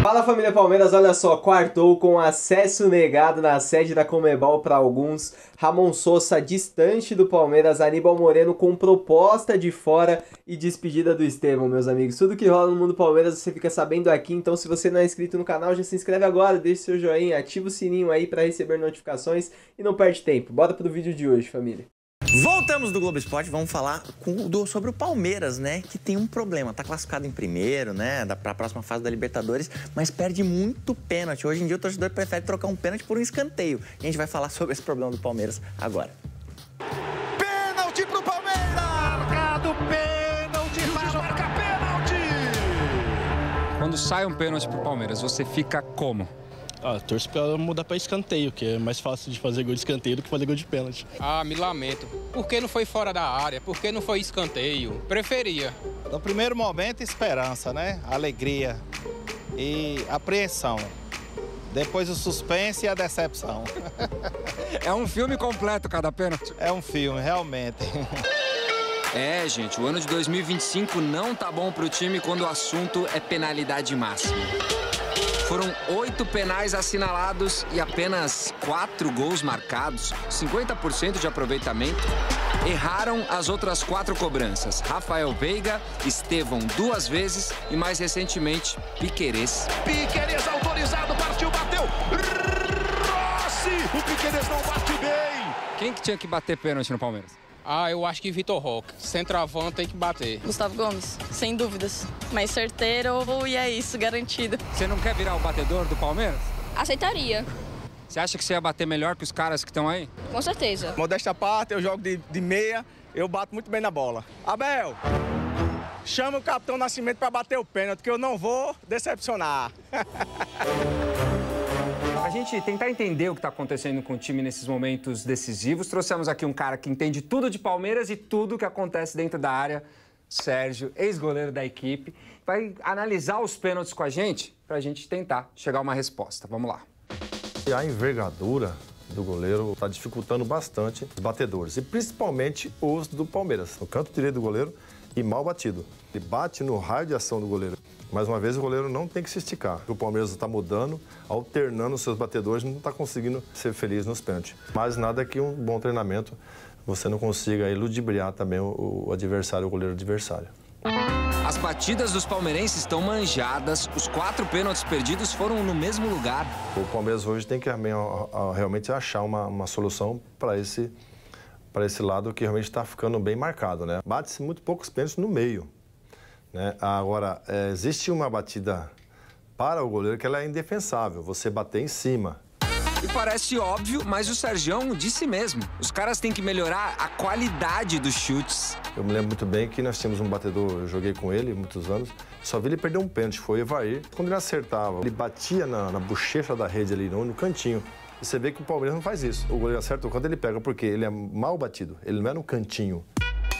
Fala família Palmeiras, olha só, quartou com acesso negado na sede da Conmebol para alguns, Ramon Sosa distante do Palmeiras, Aníbal Moreno com proposta de fora e despedida do Estevão, meus amigos. Tudo que rola no mundo Palmeiras você fica sabendo aqui, então se você não é inscrito no canal, já se inscreve agora, deixa seu joinha, ativa o sininho aí para receber notificações e não perde tempo. Bora pro vídeo de hoje, família. Voltamos do Globo Esporte, vamos falar sobre o Palmeiras, né? Que tem um problema, tá classificado em primeiro, né? Pra próxima fase da Libertadores, mas perde muito pênalti. Hoje em dia o torcedor prefere trocar um pênalti por um escanteio. E a gente vai falar sobre esse problema do Palmeiras agora. Pênalti pro Palmeiras! Marcado pênalti, mas marca pênalti! Quando sai um pênalti pro Palmeiras, você fica como? Torço pra mudar pra escanteio, que é mais fácil de fazer gol de escanteio do que fazer gol de pênalti. Me lamento. Por que não foi fora da área? Por que não foi escanteio? Preferia. No primeiro momento, esperança, né? Alegria e apreensão. Depois o suspense e a decepção. É um filme completo cada pênalti. É um filme, realmente. Gente, o ano de 2025 não tá bom pro time quando o assunto é penalidade máxima. Foram 8 penais assinalados e apenas 4 gols marcados, 50% de aproveitamento. Erraram as outras 4 cobranças. Rafael Veiga, Estevão 2 vezes e mais recentemente Piquerez. Piquerez autorizado, partiu, bateu. Rossi, o Piquerez não bate bem. Quem que tinha que bater pênalti no Palmeiras? Eu acho que Vitor Roque. Centroavante tem que bater. Gustavo Gomes, sem dúvidas. Mais certeiro e é isso, garantido. Você não quer virar o batedor do Palmeiras? Aceitaria. Você acha que você ia bater melhor que os caras que estão aí? Com certeza. Modéstia à parte, eu jogo de meia, eu bato muito bem na bola. Abel, chama o capitão Nascimento para bater o pênalti, que eu não vou decepcionar. Pra gente tentar entender o que está acontecendo com o time nesses momentos decisivos, trouxemos aqui um cara que entende tudo de Palmeiras e tudo que acontece dentro da área, Sérgio, ex-goleiro da equipe, vai analisar os pênaltis com a gente pra gente tentar chegar a uma resposta. Vamos lá. A envergadura do goleiro está dificultando bastante os batedores, e principalmente os do Palmeiras, no canto direito do goleiro e mal batido. Ele bate no raio de ação do goleiro. Mais uma vez, o goleiro não tem que se esticar. O Palmeiras está mudando, alternando os seus batedores, não está conseguindo ser feliz nos pênaltis. Mas nada que um bom treinamento você não consiga aí ludibriar também o adversário, o goleiro adversário. As batidas dos palmeirenses estão manjadas, os 4 pênaltis perdidos foram no mesmo lugar. O Palmeiras hoje tem que realmente achar uma solução para esse lado que realmente está ficando bem marcado, né? Bate-se muito poucos pênaltis no meio. Né? Agora, existe uma batida para o goleiro que ela é indefensável, você bater em cima. E parece óbvio, mas o Sergião disse mesmo. Os caras têm que melhorar a qualidade dos chutes. Eu me lembro muito bem que nós tínhamos um batedor, eu joguei com ele muitos anos, só vi ele perder um pênalti, foi o Evair. Quando ele acertava, ele batia na bochecha da rede ali, no cantinho. E você vê que o Palmeiras não faz isso. O goleiro acerta o canto, ele pega, porque ele é mal batido, ele não é no cantinho.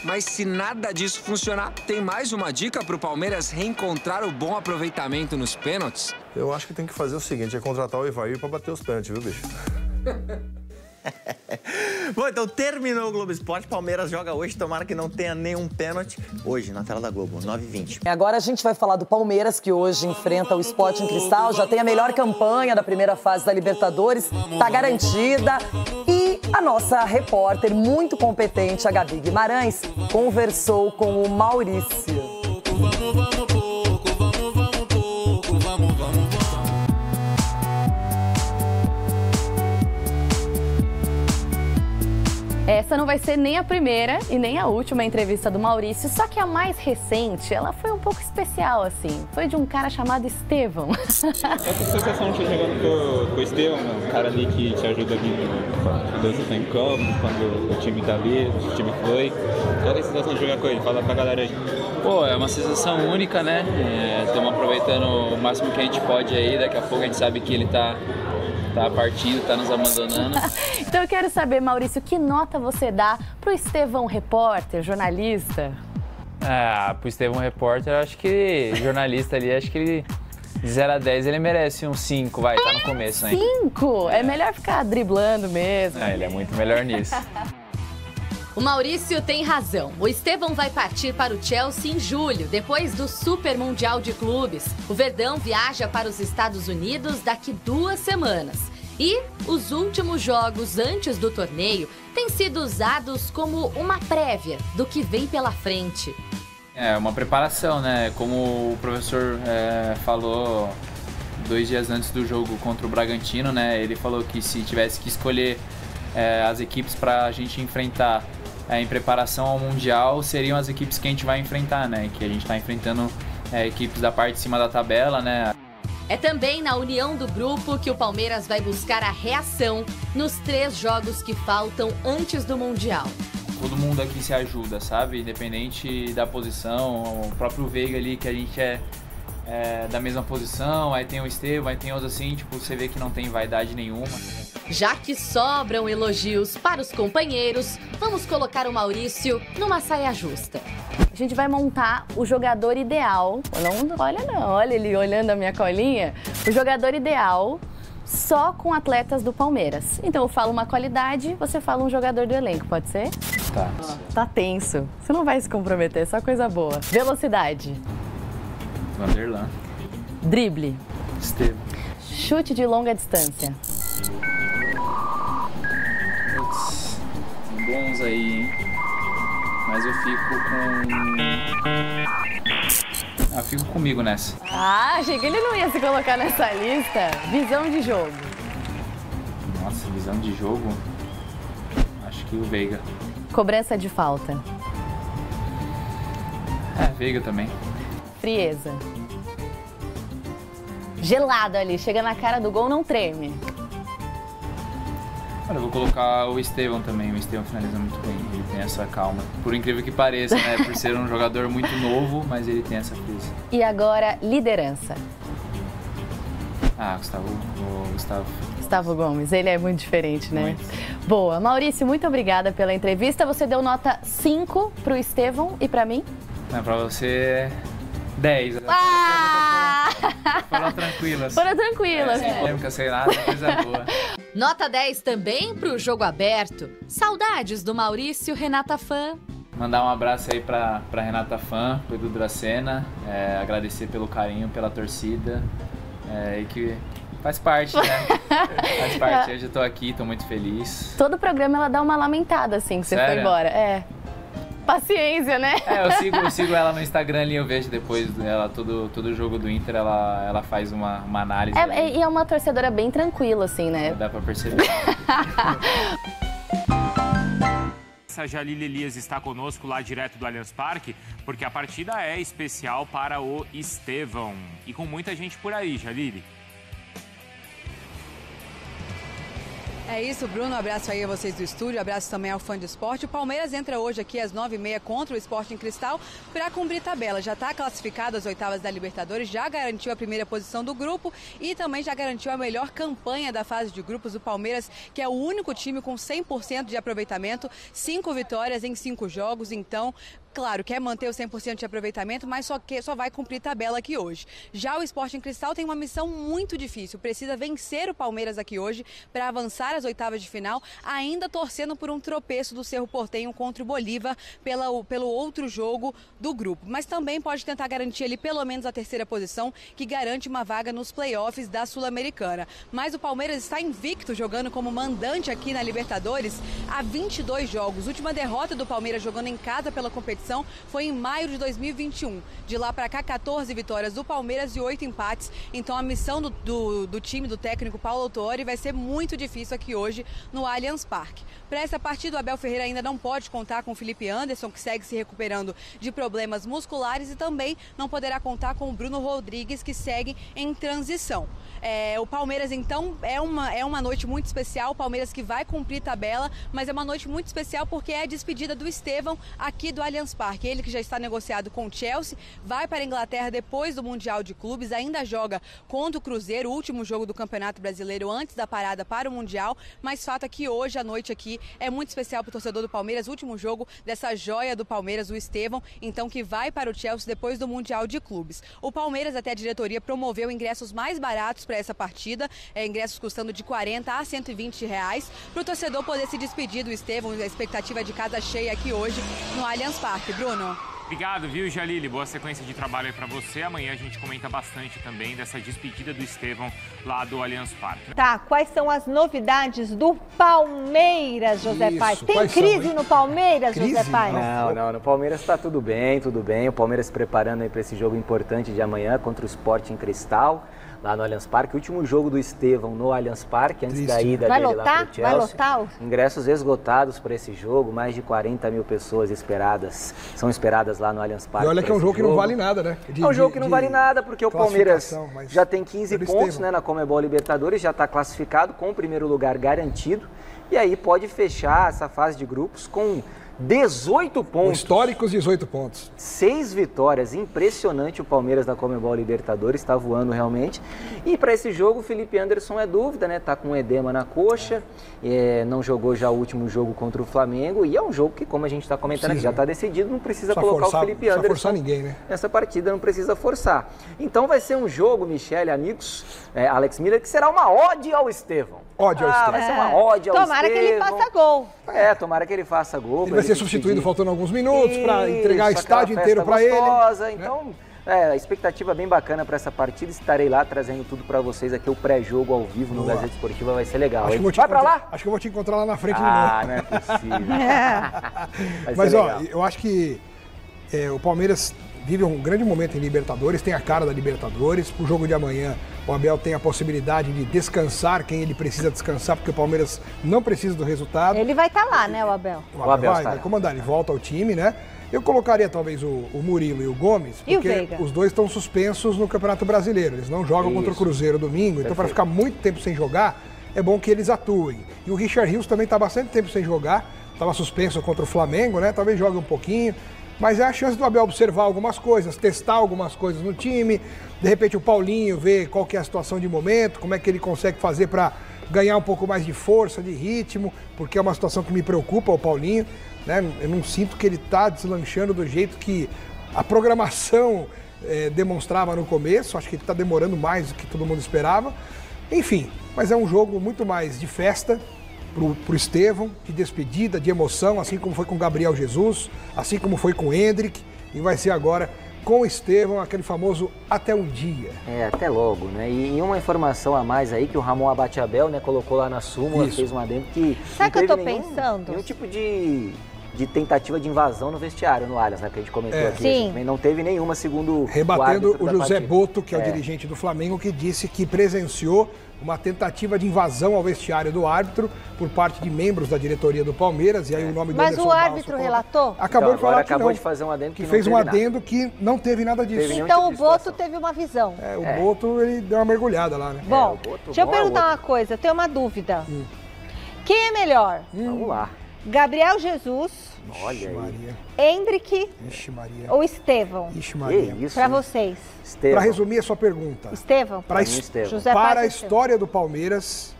Mas se nada disso funcionar, tem mais uma dica para o Palmeiras reencontrar o bom aproveitamento nos pênaltis? Eu acho que tem que fazer o seguinte, é contratar o Evair para bater os pênaltis, viu, bicho? Bom, então terminou o Globo Esporte. Palmeiras joga hoje, tomara que não tenha nenhum pênalti. Hoje, na tela da Globo, 9h20. Agora a gente vai falar do Palmeiras, que hoje enfrenta o Sporting Cristal. Já tem a melhor campanha da primeira fase da Libertadores. Tá garantida. E a nossa repórter, muito competente, a Gabi Guimarães, conversou com o Maurício. Essa não vai ser nem a primeira e nem a última entrevista do Maurício, só que a mais recente, ela foi um pouco especial, assim. Foi de um cara chamado Estevão. Essa sensação de você jogando com o Estevão, um cara ali que te ajuda ali quando você tá em campo, quando o time tá ali, o time flui. Qual é a sensação de jogar com ele? Fala pra galera aí. Pô, é uma sensação única, né? Estamos aproveitando o máximo que a gente pode aí, daqui a pouco a gente sabe que ele tá partindo, tá nos abandonando. Então eu quero saber, Maurício, que nota você dá pro Estevão repórter, jornalista? Pro Estevão repórter, acho que jornalista ali, acho que ele de 0 a 10 ele merece um 5, vai, tá no começo, né? 5? É melhor ficar driblando mesmo. Ele é muito melhor nisso. O Maurício tem razão. O Estevão vai partir para o Chelsea em julho, depois do Super Mundial de Clubes. O Verdão viaja para os Estados Unidos daqui 2 semanas. E os últimos jogos antes do torneio têm sido usados como uma prévia do que vem pela frente. É uma preparação, né? Como o professor falou 2 dias antes do jogo contra o Bragantino, né? Ele falou que se tivesse que escolher as equipes para a gente enfrentar em preparação ao Mundial, seriam as equipes que a gente vai enfrentar, né? Que a gente está enfrentando equipes da parte de cima da tabela, né? É também na união do grupo que o Palmeiras vai buscar a reação nos 3 jogos que faltam antes do Mundial. Todo mundo aqui se ajuda, sabe? Independente da posição, o próprio Veiga ali, que a gente é da mesma posição, aí tem o Estevão, aí tem outros assim, tipo, você vê que não tem vaidade nenhuma. Já que sobram elogios para os companheiros, vamos colocar o Maurício numa saia justa. A gente vai montar o jogador ideal. Olha ele olhando a minha colinha. O jogador ideal só com atletas do Palmeiras. Então eu falo uma qualidade, você fala um jogador do elenco, pode ser? Tá. Tá tenso. Você não vai se comprometer, só coisa boa. Velocidade. Vanderlan. Drible. Estevão. Chute de longa distância. Putz, tem bons aí, hein? Mas eu fico com... fico comigo nessa. Achei que ele não ia se colocar nessa lista. Visão de jogo. Nossa, visão de jogo? Acho que o Veiga. Cobrança de falta. Veiga também. Frieza. Gelado ali, chega na cara do gol, não treme. Olha, eu vou colocar o Estevão também. O Estevão finaliza muito bem, ele tem essa calma. Por incrível que pareça, né? Por ser um jogador muito novo, mas ele tem essa frieza. E agora, liderança. Gustavo Gomes, ele é muito diferente, né? Muito. Boa. Maurício, muito obrigada pela entrevista. Você deu nota 5 pro Estevão e pra mim? Não, pra você, 10. Foram tranquilas. Foram tranquilas. Sem polêmica, sem nada, coisa boa. Nota 10 também pro jogo aberto. Saudades do Maurício, Renata Fã. Mandar um abraço aí pra Renata Fã, pro Edu Dracena, agradecer pelo carinho, pela torcida, e que faz parte, né? Faz parte. Hoje eu tô aqui, tô muito feliz. Todo programa ela dá uma lamentada assim que você foi embora. Paciência, né? Eu sigo ela no Instagram ali, eu vejo depois ela, todo jogo do Inter, ela faz uma análise. E é uma torcedora bem tranquila, assim, né? Dá pra perceber. A Jalile Elias está conosco lá direto do Allianz Parque, porque a partida é especial para o Estevão. E com muita gente por aí, Jalile. É isso, Bruno. Abraço aí a vocês do estúdio, abraço também ao fã de esporte. O Palmeiras entra hoje aqui às 9h30 contra o Sporting Cristal para cumprir tabela. Já está classificado às oitavas da Libertadores, já garantiu a primeira posição do grupo e também já garantiu a melhor campanha da fase de grupos. O Palmeiras, que é o único time com 100% de aproveitamento, 5 vitórias em 5 jogos, então... Claro, quer manter o 100% de aproveitamento, mas só vai cumprir tabela aqui hoje. Já o Sporting Cristal tem uma missão muito difícil. Precisa vencer o Palmeiras aqui hoje para avançar às oitavas de final, ainda torcendo por um tropeço do Cerro Porteño contra o Bolívar pelo outro jogo do grupo. Mas também pode tentar garantir ali pelo menos a terceira posição, que garante uma vaga nos playoffs da Sul-Americana. Mas o Palmeiras está invicto, jogando como mandante aqui na Libertadores há 22 jogos. Última derrota do Palmeiras jogando em casa pela competição foi em maio de 2021. De lá para cá, 14 vitórias do Palmeiras e 8 empates. Então a missão do time, do técnico Paulo Autuori, vai ser muito difícil aqui hoje no Allianz Parque. Para essa partida, o Abel Ferreira ainda não pode contar com o Felipe Anderson, que segue se recuperando de problemas musculares, e também não poderá contar com o Bruno Rodrigues, que segue em transição. O Palmeiras, então, é uma noite muito especial. O Palmeiras que vai cumprir tabela, mas é uma noite muito especial porque é a despedida do Estevão aqui do Allianz Allianz Parque. Ele que já está negociado com o Chelsea, vai para a Inglaterra depois do Mundial de Clubes, ainda joga contra o Cruzeiro, o último jogo do Campeonato Brasileiro antes da parada para o Mundial, mas fato é que hoje à noite aqui é muito especial para o torcedor do Palmeiras, o último jogo dessa joia do Palmeiras, o Estevão, então que vai para o Chelsea depois do Mundial de Clubes. O Palmeiras, até a diretoria, promoveu ingressos mais baratos para essa partida, ingressos custando de 40 a 120 reais, para o torcedor poder se despedir do Estevão, a expectativa de casa cheia aqui hoje no Allianz Parque. Bruno. Obrigado, viu, Jalile? Boa sequência de trabalho aí pra você. Amanhã a gente comenta bastante também dessa despedida do Estevão lá do Allianz Parque. Tá, quais são as novidades do Palmeiras, José Paes? Tem crise no Palmeiras, José Paes? Não, no Palmeiras tá tudo bem. O Palmeiras se preparando aí para esse jogo importante de amanhã contra o Sporting Cristal, lá no Allianz Parque. O último jogo do Estevão no Allianz Parque, antes da ida dele lá pro Chelsea. Vai lotar? Ingressos esgotados para esse jogo, mais de 40 mil pessoas são esperadas lá no Allianz Parque. E olha que é um jogo que não vale nada, né? É um jogo que não vale nada, porque o Palmeiras já tem 15 pontos, né, na Conmebol Libertadores, já está classificado com o primeiro lugar garantido, e aí pode fechar essa fase de grupos com 18 pontos. Históricos 18 pontos. 6 vitórias. Impressionante o Palmeiras na Conmebol Libertadores, está voando realmente. E para esse jogo o Felipe Anderson é dúvida, né? Tá com edema na coxa, não jogou já o último jogo contra o Flamengo, e é um jogo que, como a gente está comentando aqui, já está decidido, não precisa colocar o Felipe Anderson. Não forçar ninguém, né? Nessa partida não precisa forçar. Então vai ser um jogo, Michele, amigos, Alex Miller, que será uma ode ao Estevão. Ode ao Estevão. Vai ser uma ode ao Tomara Estevão. que ele faça gol. Tomara que ele faça gol. Ele vai ser substituído faltando alguns minutos para entregar o estádio inteiro para ele. Então, a expectativa bem bacana para essa partida. Estarei lá trazendo tudo para vocês aqui, o pré-jogo ao vivo no Gazeta Esportiva, vai ser legal. Vai para lá? Acho que eu vou te encontrar lá na frente de novo. Não é possível. Mas, eu acho que o Palmeiras vive um grande momento em Libertadores, tem a cara da Libertadores. Pro jogo de amanhã, o Abel tem a possibilidade de descansar quem ele precisa descansar, porque o Palmeiras não precisa do resultado. Ele vai estar lá, né, o Abel? O Abel vai comandar, ele volta ao time, né? Eu colocaria talvez o Murilo e o Gomes, porque os dois estão suspensos no Campeonato Brasileiro. Eles não jogam contra o Cruzeiro domingo, então para ficar muito tempo sem jogar, é bom que eles atuem. E o Richard Rios também está bastante tempo sem jogar, estava suspenso contra o Flamengo, né? Talvez jogue um pouquinho. Mas é a chance do Abel observar algumas coisas, testar algumas coisas no time, de repente o Paulinho ver qual que é a situação de momento, como é que ele consegue fazer para ganhar um pouco mais de força, de ritmo, porque é uma situação que me preocupa, o Paulinho, né? Eu não sinto que ele está deslanchando do jeito que a programação demonstrava no começo, acho que ele está demorando mais do que todo mundo esperava. Enfim, mas é um jogo muito mais de festa, pro Estevão, de despedida, de emoção, assim como foi com Gabriel Jesus, assim como foi com o Hendrick, e vai ser agora com o Estevão, aquele famoso até um dia. Até logo, né? E uma informação a mais aí, que o Ramon Abate-Abel, né, colocou lá na súmula, fez um adendo que... Sabe o que eu tô pensando? Nenhum tipo de tentativa de invasão no vestiário, no Allianz, né, que a gente comentou aqui. Sim. Não teve nenhuma, segundo rebatendo o José Boto, que é o dirigente do Flamengo, que disse que presenciou uma tentativa de invasão ao vestiário do árbitro por parte de membros da diretoria do Palmeiras, e aí o nome do Mas o árbitro relatou? Acabou de falar que acabou não. de fazer um adendo que fez um adendo que não teve nada disso. Então o Boto teve uma visão. O Boto, ele deu uma mergulhada lá, né? Bom, deixa eu perguntar uma coisa, eu tenho uma dúvida. Quem é melhor? Vamos lá. Gabriel Jesus, olha Maria. Hendrick ou Estevão? Ixi, Maria. Para vocês. Para resumir a sua pergunta. Estevão. Para a história do Palmeiras,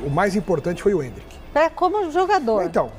o mais importante foi o Hendrick. Como jogador. Então,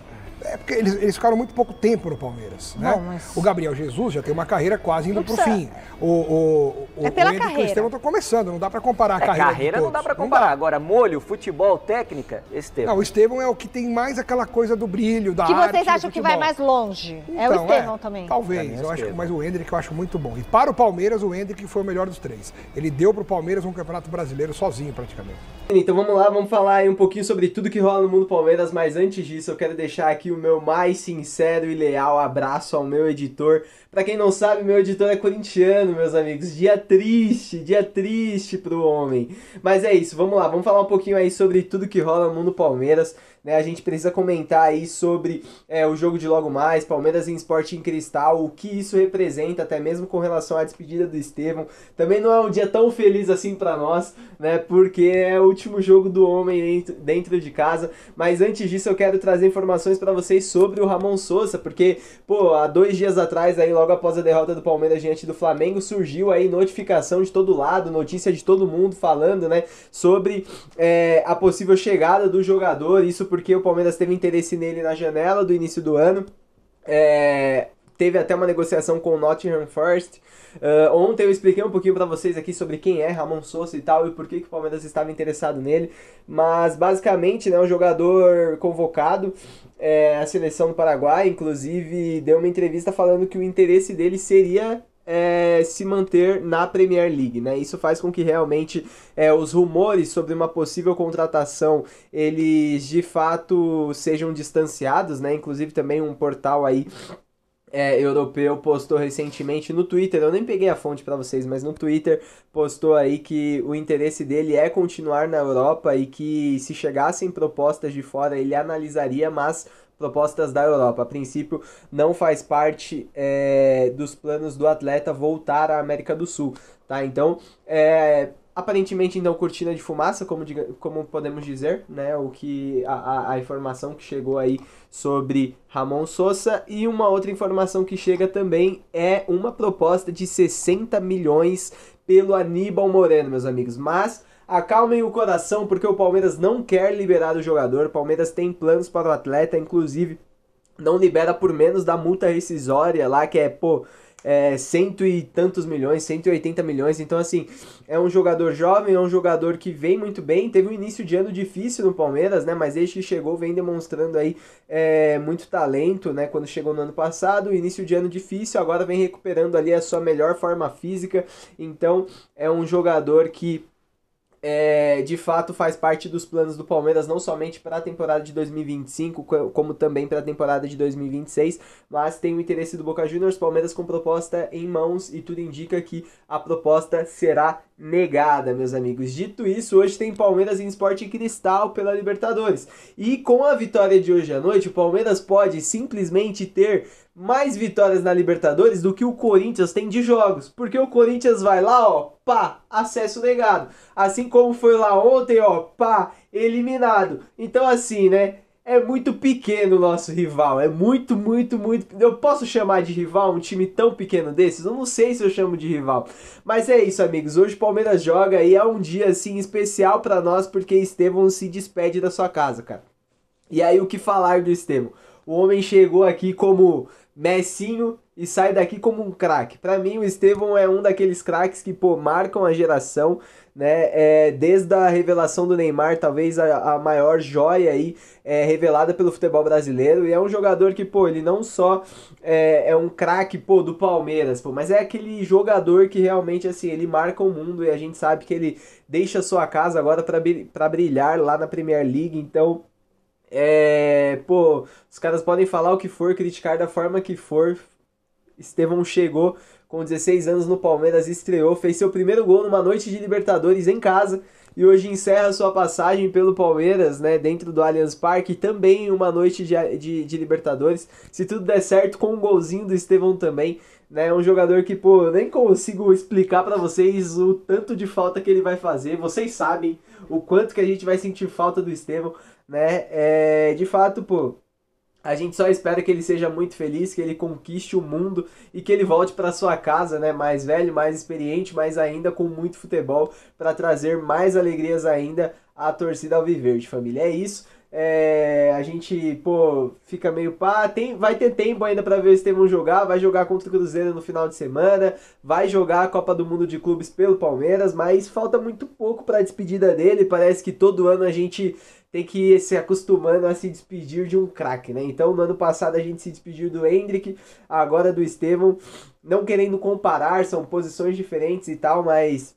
porque eles ficaram muito pouco tempo no Palmeiras, né? O Gabriel Jesus já tem uma carreira quase indo pro fim. O carreira. O Estevão tá começando, não dá para comparar a carreira. Carreira não dá para comparar. Agora, molho, futebol, técnica, Estevão. Não, o Estevão é o que tem mais aquela coisa do brilho, da arte. Que vocês acham que vai mais longe? É o Estevão também. Talvez, eu acho que mais o Hendrick eu acho muito bom. E para o Palmeiras, o Hendrick foi o melhor dos três. Ele deu pro Palmeiras um Campeonato Brasileiro sozinho, praticamente. Então vamos lá, vamos falar aí um pouquinho sobre tudo que rola no mundo Palmeiras, mas antes disso eu quero deixar aqui o meu mais sincero e leal abraço ao meu editor. Pra quem não sabe, meu editor é corintiano, meus amigos. Dia triste pro homem. Mas é isso, vamos lá, vamos falar um pouquinho aí sobre tudo que rola no mundo Palmeiras. né? A gente precisa comentar aí sobre o jogo de logo mais, Palmeiras em Sporting Cristal, o que isso representa, até mesmo com relação à despedida do Estevão. Também não é um dia tão feliz assim para nós, né? Porque é o último jogo do homem dentro de casa. Mas antes disso eu quero trazer informações para vocês sobre o Ramon Sosa, porque, há 2 dias atrás, aí, logo após a derrota do Palmeiras diante do Flamengo, surgiu aí notificação de todo lado, notícia de todo mundo falando, né, sobre a possível chegada do jogador. Isso porque o Palmeiras teve interesse nele na janela do início do ano. Teve até uma negociação com o Nottingham Forest. Ontem eu expliquei um pouquinho para vocês aqui sobre quem é Ramon Sosa e tal, e por que o Palmeiras estava interessado nele. Mas basicamente, né, um jogador convocado à seleção do Paraguai, inclusive deu uma entrevista falando que o interesse dele seria se manter na Premier League, né? Isso faz com que realmente os rumores sobre uma possível contratação, eles de fato sejam distanciados, né? Inclusive também um portal aí europeu postou recentemente no Twitter, eu nem peguei a fonte para vocês, mas no Twitter postou aí que o interesse dele é continuar na Europa e que se chegassem propostas de fora ele analisaria, mas propostas da Europa. A princípio não faz parte dos planos do atleta voltar à América do Sul, tá? Então, aparentemente, então, cortina de fumaça, como podemos dizer, né? A informação que chegou aí sobre Ramon Sosa. E uma outra informação que chega também é uma proposta de 60 milhões pelo Aníbal Moreno, meus amigos. Mas acalmem o coração, porque o Palmeiras não quer liberar o jogador. O Palmeiras tem planos para o atleta, inclusive não libera por menos da multa rescisória lá, que é 100 e tantos milhões, 180 milhões. Então, assim, é um jogador jovem, é um jogador que vem muito bem, teve um início de ano difícil no Palmeiras, né, mas desde que chegou vem demonstrando aí muito talento, né, quando chegou no ano passado, início de ano difícil, agora vem recuperando ali a sua melhor forma física. Então, é um jogador que de fato faz parte dos planos do Palmeiras, não somente para a temporada de 2025, como também para a temporada de 2026, mas tem o interesse do Boca Juniors. Palmeiras com proposta em mãos e tudo indica que a proposta será negada, meus amigos. Dito isso, hoje tem Palmeiras em Sporting Cristal pela Libertadores, e com a vitória de hoje à noite, o Palmeiras pode simplesmente ter mais vitórias na Libertadores do que o Corinthians tem de jogos, porque o Corinthians vai lá, acesso negado, assim como foi lá ontem, eliminado. Então, assim, né, é muito pequeno o nosso rival, é muito, eu posso chamar de rival um time tão pequeno desses? Eu não sei se eu chamo de rival, mas é isso, amigos, hoje o Palmeiras joga e é um dia, assim, especial pra nós, porque Estevão se despede da sua casa, cara. E aí, o que falar do Estevão? O homem chegou aqui como Messinho e sai daqui como um craque. Para mim, o Estevão é um daqueles craques que, marcam a geração, né? Desde a revelação do Neymar, talvez a maior joia aí revelada pelo futebol brasileiro. E é um jogador que, ele não só é um craque, do Palmeiras, mas é aquele jogador que realmente, assim, ele marca o mundo, e a gente sabe que ele deixa a sua casa agora para brilhar lá na Premier League. Então, os caras podem falar o que for, criticar da forma que for. Estevão chegou com 16 anos no Palmeiras, estreou, fez seu primeiro gol numa noite de Libertadores em casa e hoje encerra sua passagem pelo Palmeiras, né, dentro do Allianz Parque, também uma noite de Libertadores. Se tudo der certo, com um golzinho do Estevão também, né, um jogador que, nem consigo explicar pra vocês o tanto de falta que ele vai fazer. Vocês sabem o quanto que a gente vai sentir falta do Estevão, né, de fato, a gente só espera que ele seja muito feliz, que ele conquiste o mundo e que ele volte para sua casa, né, mais velho, mais experiente, mas ainda com muito futebol para trazer mais alegrias ainda à torcida alviverde, família. É isso. A gente, fica meio vai ter tempo ainda para ver o Estevão jogar, vai jogar contra o Cruzeiro no final de semana, vai jogar a Copa do Mundo de Clubes pelo Palmeiras, mas falta muito pouco para a despedida dele. Parece que todo ano a gente tem que ir se acostumando a se despedir de um craque, né? Então, no ano passado a gente se despediu do Endrick, agora do Estevão, não querendo comparar, são posições diferentes e tal, mas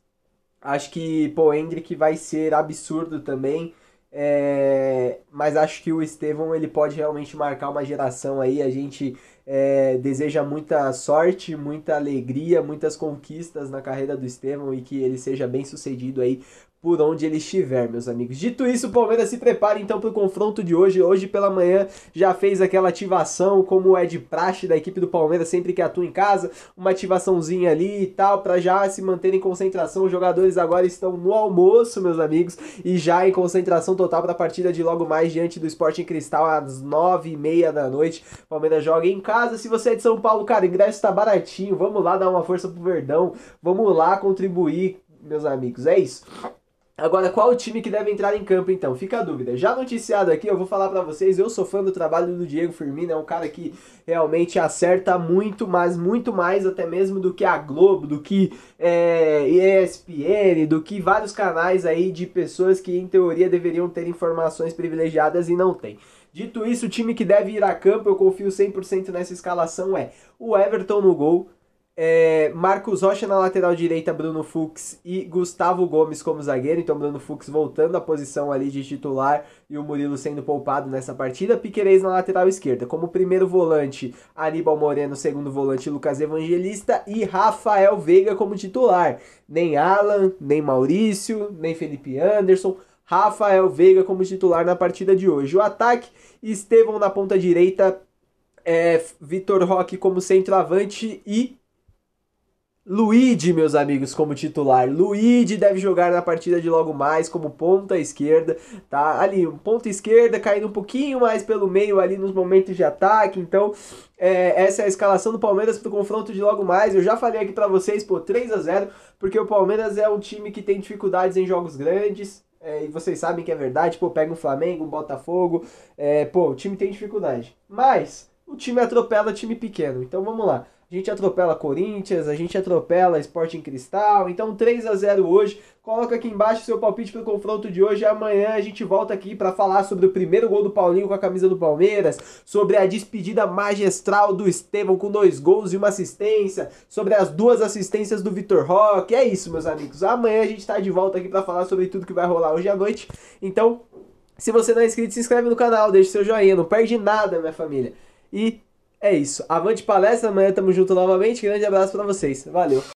acho que, o Endrick vai ser absurdo também. Mas acho que o Estevão ele pode realmente marcar uma geração aí. A gente deseja muita sorte, muita alegria, muitas conquistas na carreira do Estevão e que ele seja bem sucedido aí por onde ele estiver, meus amigos. Dito isso, o Palmeiras se prepara então para o confronto de hoje. Hoje pela manhã já fez aquela ativação, como é de praxe da equipe do Palmeiras sempre que atua em casa, uma ativaçãozinha ali e tal, para já se manter em concentração. Os jogadores agora estão no almoço, meus amigos, e já em concentração total para a partida de logo mais diante do Sporting Cristal às 9h30 da noite. O Palmeiras joga em casa. Se você é de São Paulo, cara, o ingresso tá baratinho, vamos lá dar uma força pro Verdão, vamos lá contribuir, meus amigos, é isso. Agora, qual o time que deve entrar em campo, então? Fica a dúvida. Já noticiado aqui, eu vou falar pra vocês, eu sou fã do trabalho do Diego Firmino, é um cara que realmente acerta muito mais até mesmo do que a Globo, do que ESPN, do que vários canais aí de pessoas que, em teoria, deveriam ter informações privilegiadas e não tem. Dito isso, o time que deve ir a campo, eu confio 100% nessa escalação, é o Everton no gol, Marcos Rocha na lateral direita, Bruno Fux e Gustavo Gomes como zagueiro. Então Bruno Fux voltando à posição ali de titular e o Murilo sendo poupado nessa partida. Piquerez na lateral esquerda, como primeiro volante Aníbal Moreno, segundo volante Lucas Evangelista e Rafael Veiga como titular. Nem Alan, nem Maurício, nem Felipe Anderson, Rafael Veiga como titular na partida de hoje. O ataque, Estevão na ponta direita, Vitor Roque como centroavante e Luigi, meus amigos, como titular. Luigi deve jogar na partida de logo mais como ponta esquerda, tá? Ali, ponta esquerda, caindo um pouquinho mais pelo meio ali nos momentos de ataque. Então, essa é a escalação do Palmeiras pro confronto de logo mais. Eu já falei aqui pra vocês, pô, 3-0, porque o Palmeiras é um time que tem dificuldades em jogos grandes. E vocês sabem que é verdade, pô, pega um Flamengo, um Botafogo, pô, o time tem dificuldade. Mas o time atropela time pequeno, então vamos lá. A gente atropela Corinthians, a gente atropela Sporting Cristal, então 3-0 hoje. Coloca aqui embaixo o seu palpite para o confronto de hoje. Amanhã a gente volta aqui para falar sobre o primeiro gol do Paulinho com a camisa do Palmeiras, sobre a despedida magistral do Estevão com 2 gols e 1 assistência, sobre as 2 assistências do Vitor Roque. É isso, meus amigos. Amanhã a gente está de volta aqui para falar sobre tudo que vai rolar hoje à noite. Então, se você não é inscrito, se inscreve no canal, deixa seu joinha, não perde nada, minha família. E é isso. Avante palestra, amanhã tamo junto novamente. Grande abraço pra vocês. Valeu.